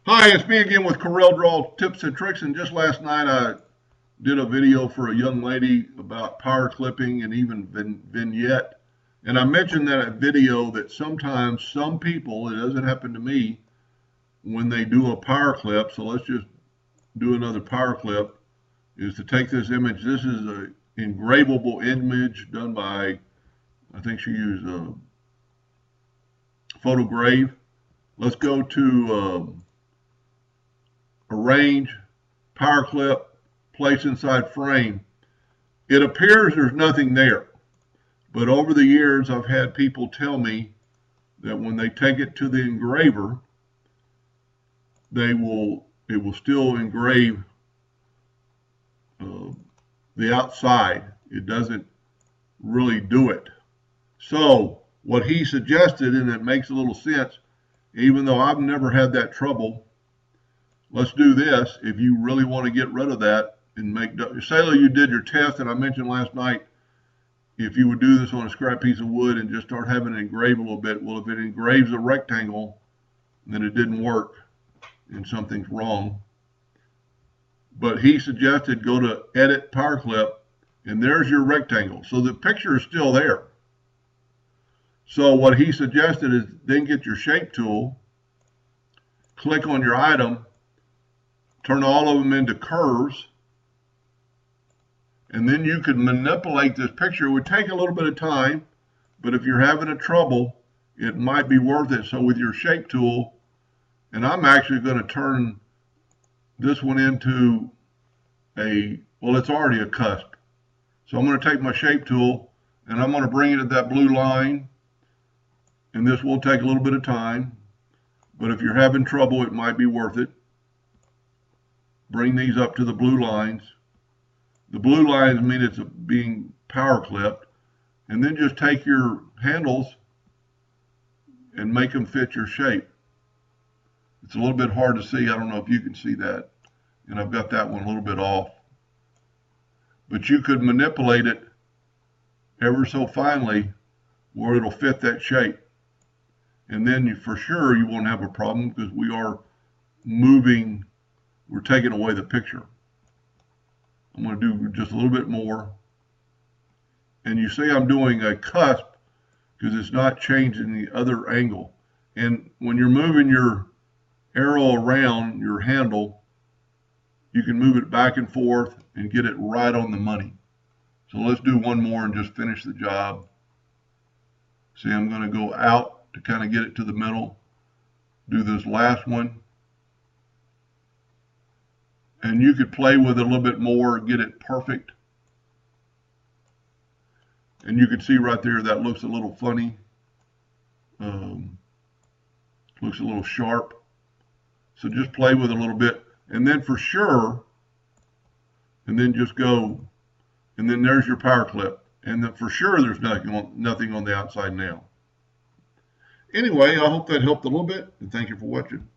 Hi, it's me again with Corel Draw Tips and Tricks, and just last night I did a video for a young lady about power clipping and even vignette. And I mentioned that video that sometimes some people, it doesn't happen to me, when they do a power clip, so let's just do another power clip, is to take this image. This is an engravable image done by, I think she used a photograph. Let's go to arrange, power clip, place inside frame. It appears there's nothing there, but over the years I've had people tell me that when they take it to the engraver, it will still engrave the outside. It doesn't really do it. So what he suggested, and it makes a little sense, even though I've never had that trouble, let's do this. If you really want to get rid of that and say you did your test, and I mentioned last night, if you would do this on a scrap piece of wood and just start having it engrave a little bit, well, if it engraves a rectangle, then it didn't work and something's wrong. But he suggested go to edit power clip, and there's your rectangle. So the picture is still there. So what he suggested is then get your shape tool, click on your item, turn all of them into curves, and then you could manipulate this picture. It would take a little bit of time, but if you're having a trouble, it might be worth it. So with your shape tool, and I'm actually going to turn this one into it's already a cusp. So I'm going to take my shape tool and I'm going to bring it at that blue line, and this will take a little bit of time, but if you're having trouble, it might be worth it. Bring these up to the blue lines. The blue lines mean it's being power clipped. And then just take your handles and make them fit your shape. It's a little bit hard to see. I don't know if you can see that. And I've got that one a little bit off. But you could manipulate it ever so finely where it'll fit that shape. And then for sure you won't have a problem because we are moving. We're taking away the picture. I'm going to do just a little bit more. And you see I'm doing a cusp because it's not changing the other angle. And when you're moving your arrow around your handle, you can move it back and forth and get it right on the money. So let's do one more and just finish the job. See, I'm going to go out to kind of get it to the middle. Do this last one. And you could play with it a little bit more, get it perfect. And you can see right there that looks a little funny. Looks a little sharp. So just play with it a little bit. And then for sure, and then just go, and then there's your power clip. And then for sure there's nothing on the outside now. Anyway, I hope that helped a little bit, and thank you for watching.